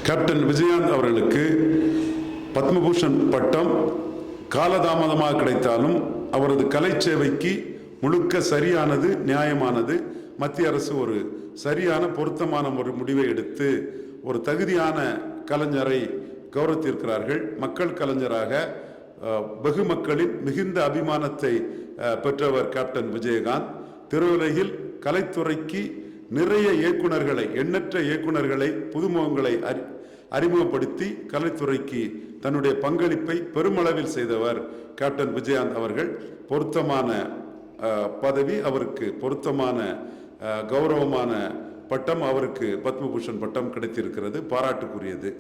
Captain Vijayakanth அவர்களுக்கு பத்மபூஷன் பட்டம் காலதாமதமாக கிடைத்தாலும் அவரது கலை சேவைக்கு முழுக்க சரியானது, நியாயமானது. மத்திய அரசு ஒரு சரியான பொருத்தமான ஒரு முடிவை எடுத்து ஒரு தகுதியான கலைஞரை கௌரவித்திருக்கிறார்கள். மக்கள் கலைஞராக வெகு மக்களின் மிகுந்த அபிமானத்தை பெற்றவர் கேப்டன் விஜயகாந்த். திரையுலகில் கலைத்துறைக்கு நிறைய இயக்குனர்களை, எண்ணற்ற இயக்குனர்களை, புதுமுகங்களை அறிமுகப்படுத்தி கலைத்துறைக்கு தன்னுடைய பங்களிப்பை பெருமளவில் செய்தவர் கேப்டன் விஜயகாந்த் அவர்கள். பொருத்தமான பதவி அவருக்கு, பொருத்தமான கௌரவமான பட்டம் அவருக்கு பத்மபூஷன் பட்டம் கிடைத்திருக்கிறது, பாராட்டுக்குரியது.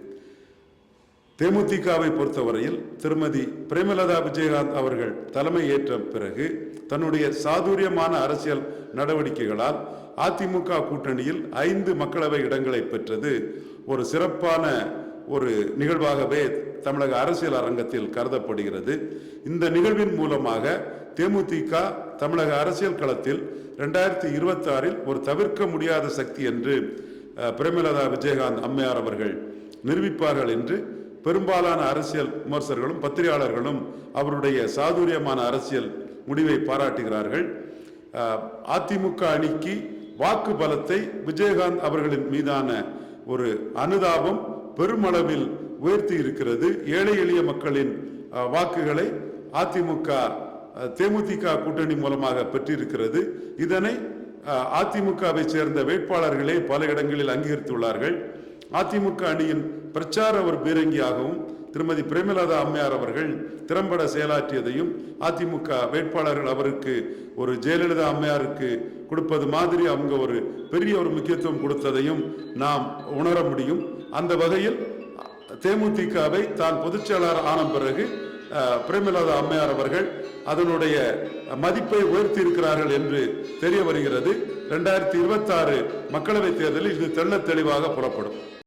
தேமுதிகவை பொறுத்தவரையில் திருமதி பிரேமலதா விஜயகாந்த் அவர்கள் தலைமை ஏற்ற பிறகு தன்னுடைய சாதுரியமான அரசியல் நடவடிக்கைகளால் அதிமுக கூட்டணியில் 5 மக்களவை இடங்களை பெற்றது ஒரு சிறப்பான ஒரு நிகழ்வாகவே தமிழக அரசியல் அரங்கத்தில் கருதப்படுகிறது. இந்த நிகழ்வின் மூலமாக தேமுதிக தமிழக அரசியல் களத்தில் 2026 ஒரு தவிர்க்க முடியாத சக்தி என்று பிரேமலதா விஜயகாந்த் அம்மையார் அவர்கள் நிரூபிப்பார்கள் என்று பெரும்பாலான அரசியல் விமர்சகர்களும் பத்திரிகையாளர்களும் அவருடைய சாதுரியமான அரசியல் முடிவை பாராட்டுகிறார்கள். அதிமுக அணிக்கு வாக்கு பலத்தை விஜயகாந்த் அவர்களின் மீதான ஒரு அனுதாபம் பெருமளவில் உயர்த்தி இருக்கிறது. ஏழை எளிய மக்களின் வாக்குகளை அதிமுக தேமுதிக கூட்டணி மூலமாக பெற்றிருக்கிறது. இதனை அதிமுகவை சேர்ந்த வேட்பாளர்களே பல இடங்களில் அங்கீகரித்துள்ளார்கள். அதிமுக அணியின் பிரச்சார ஒரு பீரங்கியாகவும் திருமதி பிரேமலதா அம்மையார் அவர்கள் திறம்பட செயலாற்றியதையும், அதிமுக வேட்பாளர்கள் அவருக்கு ஒரு ஜெயலலிதா அம்மையாருக்கு கொடுப்பது மாதிரி அவங்க ஒரு பெரிய ஒரு முக்கியத்துவம் கொடுத்ததையும் நாம் உணர முடியும். அந்த வகையில் தேமுதிகவை தான் பொதுச் செயலாளர் ஆன பிறகு பிரேமலதா அம்மையார் அவர்கள் அதனுடைய மதிப்பை உயர்த்தி இருக்கிறார்கள் என்று தெரிய வருகிறது. 2026 மக்களவை தேர்தலில் இது தெள்ள தெளிவாக புறப்படும்.